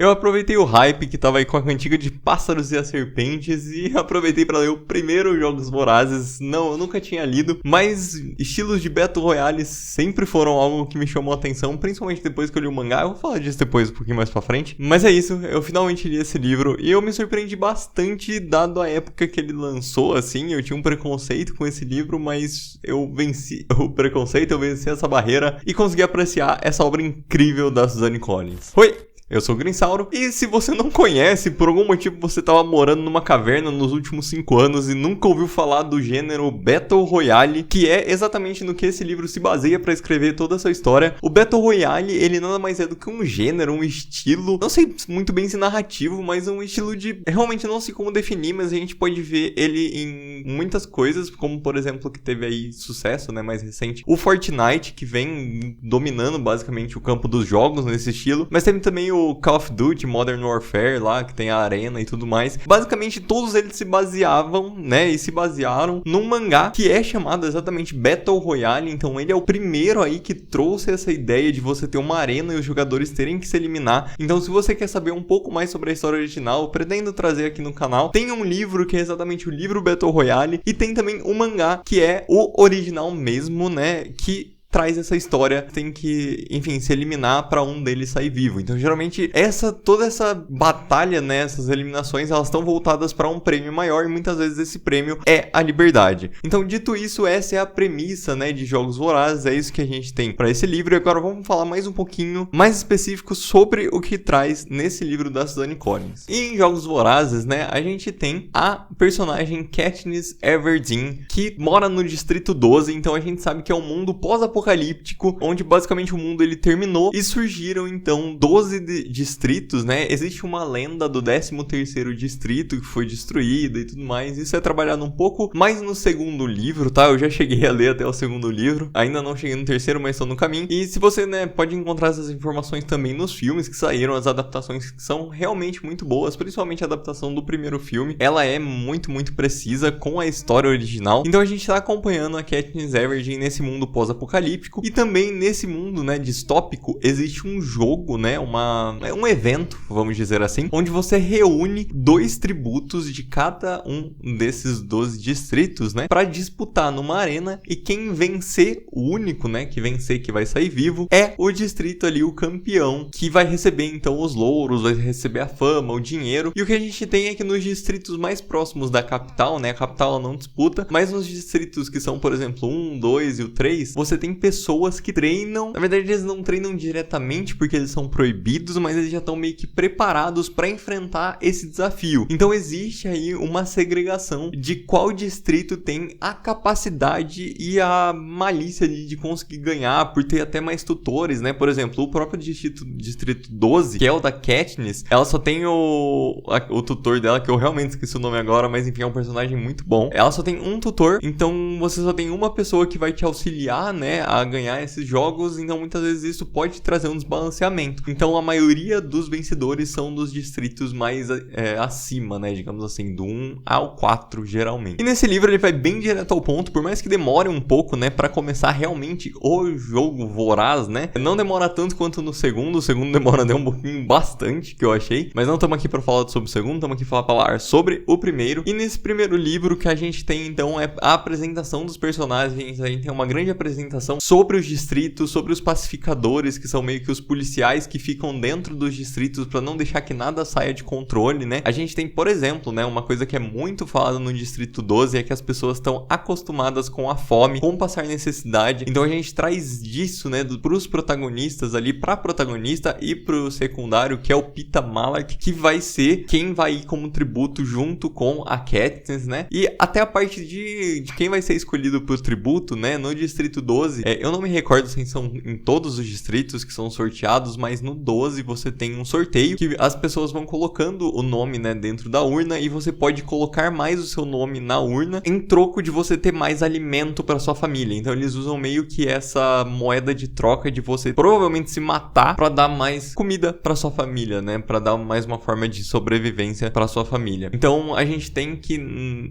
Eu aproveitei o hype que tava aí com a cantiga de Pássaros e as Serpentes e aproveitei pra ler o primeiro Jogos Vorazes. Não, eu nunca tinha lido, mas estilos de Battle Royale sempre foram algo que me chamou a atenção, principalmente depois que eu li o mangá. Eu vou falar disso depois, um pouquinho mais pra frente. Mas é isso, eu finalmente li esse livro e eu me surpreendi bastante, dado a época que ele lançou, assim. Eu tinha um preconceito com esse livro, mas eu venci o preconceito, eu venci essa barreira e consegui apreciar essa obra incrível da Suzanne Collins. Oi! Eu sou o Grinsauro, e se você não conhece, por algum motivo você estava morando numa caverna nos últimos 5 anos e nunca ouviu falar do gênero Battle Royale, que é exatamente no que esse livro se baseia para escrever toda essa história. O Battle Royale, ele nada mais é do que um gênero, um estilo, não sei muito bem se narrativo, mas um estilo de... realmente não sei como definir, mas a gente pode ver ele em muitas coisas, como por exemplo que teve aí sucesso, né, mais recente, o Fortnite, que vem dominando basicamente o campo dos jogos nesse estilo, mas teve também o Call of Duty, Modern Warfare lá, que tem a arena e tudo mais. Basicamente todos eles se baseavam, né, e se basearam num mangá que é chamado exatamente Battle Royale. Então ele é o primeiro aí que trouxe essa ideia de você ter uma arena e os jogadores terem que se eliminar. Então se você quer saber um pouco mais sobre a história original, eu pretendo trazer aqui no canal. Tem um livro que é exatamente o livro Battle Royale e tem também o mangá que é o original mesmo, né, que traz essa história, tem que, enfim, se eliminar pra um deles sair vivo. Então, geralmente, toda essa batalha, né, essas eliminações, elas estão voltadas pra um prêmio maior e muitas vezes esse prêmio é a liberdade. Então, dito isso, essa é a premissa, né, de Jogos Vorazes, é isso que a gente tem pra esse livro. E agora vamos falar mais um pouquinho, mais específico sobre o que traz nesse livro da Suzanne Collins. E em Jogos Vorazes, né, a gente tem a personagem Katniss Everdeen, que mora no Distrito 12, então a gente sabe que é um mundo pós-apocalíptico, onde basicamente o mundo ele terminou e surgiram então 12 distritos, né? Existe uma lenda do 13º distrito que foi destruído e tudo mais. Isso é trabalhado um pouco mais no segundo livro, tá? Eu já cheguei a ler até o segundo livro, ainda não cheguei no terceiro, mas estou no caminho. E se você, né, pode encontrar essas informações também nos filmes que saíram, as adaptações que são realmente muito boas, principalmente a adaptação do primeiro filme. Ela é muito, muito precisa com a história original. Então a gente tá acompanhando a Katniss Everdeen nesse mundo pós-apocalíptico. E também nesse mundo, né, distópico, existe um jogo, né, um evento, vamos dizer assim, onde você reúne 2 tributos de cada um desses 12 distritos, né, para disputar numa arena, e quem vencer, o único, né, que vencer, que vai sair vivo, é o distrito ali, o campeão, que vai receber então os louros, vai receber a fama, o dinheiro. E o que a gente tem é que nos distritos mais próximos da capital, né, a capital ela não disputa, mas nos distritos que são, por exemplo, 1, 2 e o 3, você tem pessoas que treinam. Na verdade, eles não treinam diretamente porque eles são proibidos, mas eles já estão meio que preparados para enfrentar esse desafio. Então existe aí uma segregação de qual distrito tem a capacidade e a malícia de conseguir ganhar, por ter até mais tutores, né? Por exemplo, o próprio distrito 12, que é o da Katniss, ela só tem o tutor dela, que eu realmente esqueci o nome agora, mas enfim, é um personagem muito bom. Ela só tem um tutor, então você só tem uma pessoa que vai te auxiliar, né, a ganhar esses jogos. Então muitas vezes isso pode trazer um desbalanceamento. Então a maioria dos vencedores são dos distritos mais acima, né, digamos assim, do 1 ao 4 geralmente. E nesse livro ele vai bem direto ao ponto, por mais que demore um pouco, né, pra começar realmente o jogo voraz, né, não demora tanto quanto no segundo. O segundo demora um pouquinho, bastante, que eu achei, mas não estamos aqui pra falar sobre o segundo, estamos aqui pra falar sobre o primeiro. E nesse primeiro livro que a gente tem então é a apresentação dos personagens. A gente tem uma grande apresentação sobre os distritos, sobre os pacificadores, que são meio que os policiais que ficam dentro dos distritos para não deixar que nada saia de controle, né? A gente tem, por exemplo, né, uma coisa que é muito falada no Distrito 12 é que as pessoas estão acostumadas com a fome, com passar necessidade. Então a gente traz disso, né, pros protagonistas ali, pra protagonista e pro secundário, que é o Peeta Mellark, que vai ser quem vai ir como tributo junto com a Katniss, né? E até a parte de quem vai ser escolhido pro tributo, né, no Distrito 12, eu não me recordo se são em todos os distritos que são sorteados, mas no 12 você tem um sorteio que as pessoas vão colocando o nome, né, dentro da urna, e você pode colocar mais o seu nome na urna em troco de você ter mais alimento para sua família. Então eles usam meio que essa moeda de troca de você provavelmente se matar para dar mais comida para sua família, né, para dar mais uma forma de sobrevivência para sua família. Então a gente tem que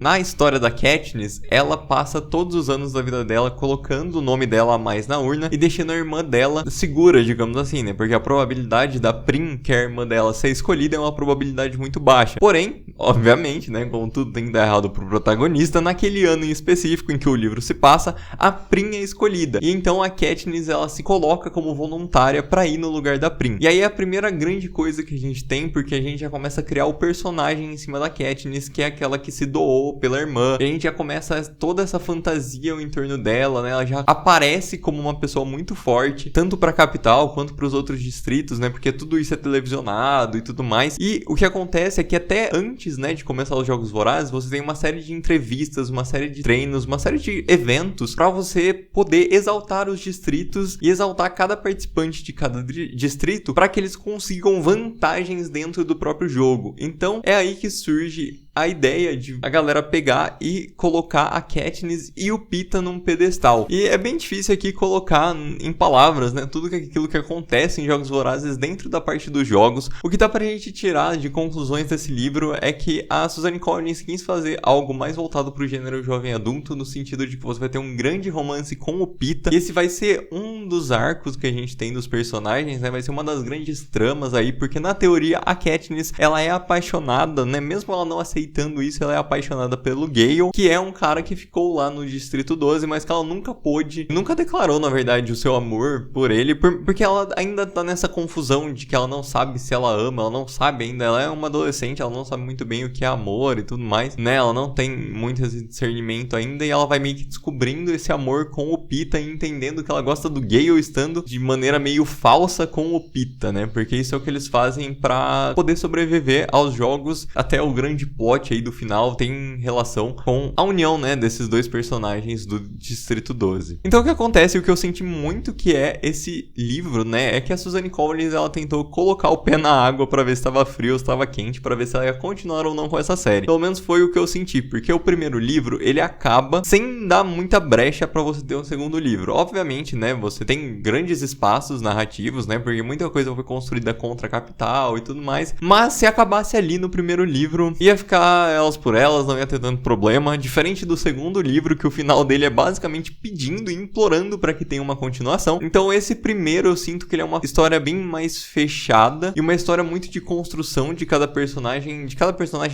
na história da Katniss, ela passa todos os anos da vida dela colocando o nome dela dela a mais na urna e deixando a irmã dela segura, digamos assim, né? Porque a probabilidade da Prim, que é a irmã dela, ser escolhida é uma probabilidade muito baixa. Porém, obviamente, né, como tudo tem que dar errado pro protagonista, naquele ano em específico em que o livro se passa, a Prim é escolhida. E então a Katniss, ela se coloca como voluntária pra ir no lugar da Prim. E aí é a primeira grande coisa que a gente tem, porque a gente já começa a criar o personagem em cima da Katniss, que é aquela que se doou pela irmã. E a gente já começa toda essa fantasia em torno dela, né? Ela já aparece como uma pessoa muito forte, tanto pra capital quanto pros outros distritos, né? Porque tudo isso é televisionado e tudo mais. E o que acontece é que até antes, né, de começar os Jogos Vorazes, você tem uma série de entrevistas, uma série de treinos, uma série de eventos pra você poder exaltar os distritos e exaltar cada participante de cada distrito para que eles consigam vantagens dentro do próprio jogo. Então é aí que surge a ideia de a galera pegar e colocar a Katniss e o Peeta num pedestal. E é bem difícil aqui colocar em palavras, né, tudo aquilo que acontece em Jogos Vorazes dentro da parte dos jogos. O que dá pra gente tirar de conclusões desse livro é que a Suzanne Collins quis fazer algo mais voltado pro gênero jovem adulto, no sentido de que você vai ter um grande romance com o Peeta, e esse vai ser um dos arcos que a gente tem dos personagens, né, vai ser uma das grandes tramas aí, porque na teoria a Katniss, ela é apaixonada, né, mesmo ela não aceitando isso, ela é apaixonada pelo Gale, que é um cara que ficou lá no Distrito 12, mas que ela nunca declarou, na verdade, o seu amor por ele, porque ela ainda tá nessa confusão de que ela não sabe se ela ama, ela não sabe ainda, ela é uma adolescente, ela não sabe muito bem o que é amor e tudo mais, né, ela não tem muito esse discernimento ainda, e ela vai meio que descobrindo esse amor com o Peeta e entendendo que ela gosta do Gale estando de maneira meio falsa com o Peeta, né, porque isso é o que eles fazem pra poder sobreviver aos jogos. Até o grande plot aí do final tem relação com a união, né, desses dois personagens do Distrito 12. Então o que acontece, o que eu senti muito que é esse livro, né, é que a Suzanne Collins, ela tentou colocar o pé na água pra ver se estava frio ou se estava quente, pra ver se ela ia continuar ou não com essa série. Pelo menos foi o que eu senti, porque o primeiro livro, ele acaba sem dar muita brecha pra você ter um segundo livro. Obviamente, né, você tem grandes espaços narrativos, né, porque muita coisa foi construída contra a capital e tudo mais, mas se acabasse ali no primeiro livro, ia ficar elas por elas, não ia ter tanto problema, diferente do segundo livro, que o final dele é basicamente pedindo e implorando pra que tenha uma continuação. Então esse primeiro eu sinto que ele é uma história bem mais fechada e uma história muito de construção de cada personagem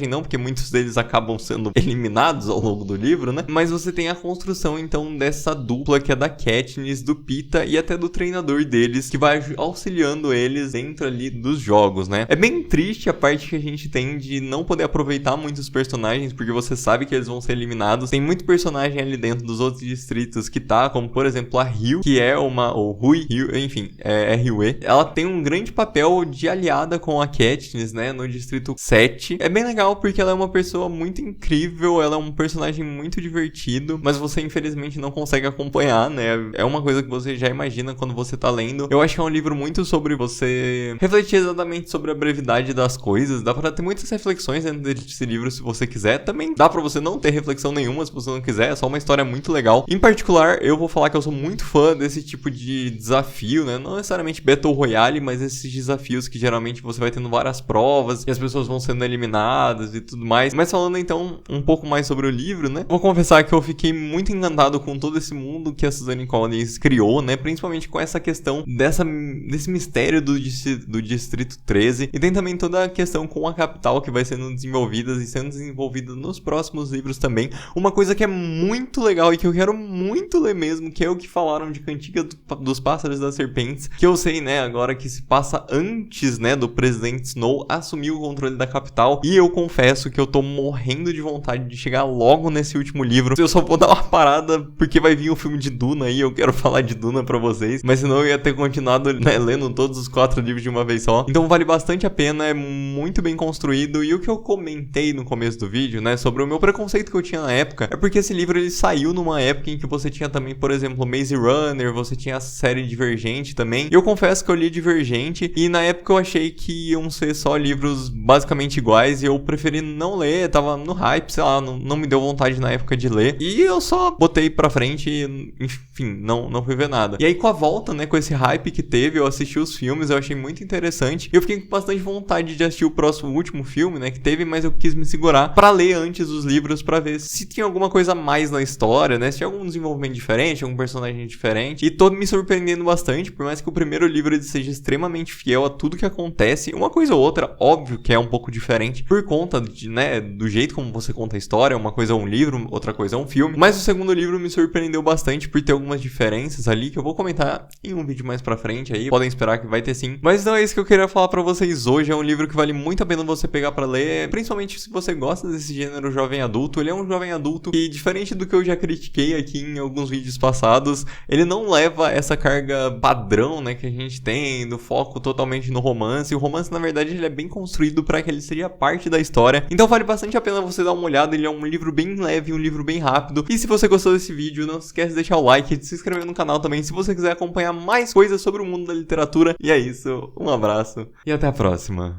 não, porque muitos deles acabam sendo eliminados ao longo do livro, né, mas você tem a construção então dessa dupla que é da Katniss, do Peeta e até do treinador deles, que vai auxiliando eles dentro ali dos jogos, né. É bem triste a parte que a gente tem de não poder aproveitar muitos personagens, porque você sabe que eles vão ser eliminados. Tem muito personagem ali dentro dos outros distritos que tá, como por exemplo a Rue, que é ou Rui, enfim, é Rue. Ela tem um grande papel de aliada com a Katniss, né, no Distrito 7. É bem legal porque ela é uma pessoa muito incrível, ela é um personagem muito divertido, mas você infelizmente não consegue acompanhar, né. É uma coisa que você já imagina quando você tá lendo. Eu acho que é um livro muito sobre você refletir exatamente sobre a brevidade das coisas. Dá pra ter muitas reflexões dentro desse livro se você quiser. Também dá pra você não ter reflexão nenhuma se você não quiser. É só uma história muito legal. Em particular, eu vou falar que eu sou muito fã desse tipo de desafio, né? Não necessariamente Battle Royale, mas esses desafios que geralmente você vai tendo várias provas e as pessoas vão sendo eliminadas e tudo mais. Mas falando então um pouco mais sobre o livro, né? Vou confessar que eu fiquei muito encantado com todo esse mundo que a Suzanne Collins criou, né? Principalmente com essa questão desse mistério do Distrito 13. E tem também toda a questão com a capital que vai sendo desenvolvida e sendo desenvolvida nos próximos livros também. Uma coisa que é muito legal e que eu quero muito ler mesmo, que é o que falaram de Cantiga dos Pássaros e das Serpentes, que eu sei, né, agora que se passa antes, né, do presidente Snow assumir o controle da capital, e eu confesso que eu tô morrendo de vontade de chegar logo nesse último livro. Eu só vou dar uma parada porque vai vir o filme de Duna aí, eu quero falar de Duna pra vocês, mas senão eu ia ter continuado, né, lendo todos os 4 livros de uma vez só. Então vale bastante a pena, é muito bem construído, e o que eu comentei no começo do vídeo, né, sobre o meu preconceito que eu tinha na época, é porque esse livro ele saiu numa época em que você tinha também, por exemplo, Maze Runner, você tinha a série Divergente também. Eu confesso que eu li Divergente e na época eu achei que iam ser só livros basicamente iguais e eu preferi não ler, tava no hype, sei lá, não me deu vontade na época de ler e eu só botei pra frente e, enfim, não fui ver nada. E aí com a volta, né, com esse hype que teve, eu assisti os filmes, eu achei muito interessante e eu fiquei com bastante vontade de assistir o último filme, né, que teve, mas eu quis quis me segurar pra ler antes os livros pra ver se tinha alguma coisa a mais na história, né? Se tinha algum desenvolvimento diferente, algum personagem diferente. E tô me surpreendendo bastante, por mais que o primeiro livro ele seja extremamente fiel a tudo que acontece. Uma coisa ou outra, óbvio que é um pouco diferente por conta de, né, do jeito como você conta a história. Uma coisa é um livro, outra coisa é um filme. Mas o segundo livro me surpreendeu bastante por ter algumas diferenças ali que eu vou comentar em um vídeo mais pra frente aí. Podem esperar que vai ter sim. Mas não é isso que eu queria falar pra vocês hoje. É um livro que vale muito a pena você pegar pra ler, principalmente se você gosta desse gênero jovem adulto. Ele é um jovem adulto que, diferente do que eu já critiquei aqui em alguns vídeos passados, ele não leva essa carga padrão, né, que a gente tem, do foco totalmente no romance. O romance, na verdade, ele é bem construído pra que ele seja parte da história. Então vale bastante a pena você dar uma olhada. Ele é um livro bem leve, um livro bem rápido. E se você gostou desse vídeo, não se esquece de deixar o like e de se inscrever no canal também, se você quiser acompanhar mais coisas sobre o mundo da literatura. E é isso, um abraço e até a próxima.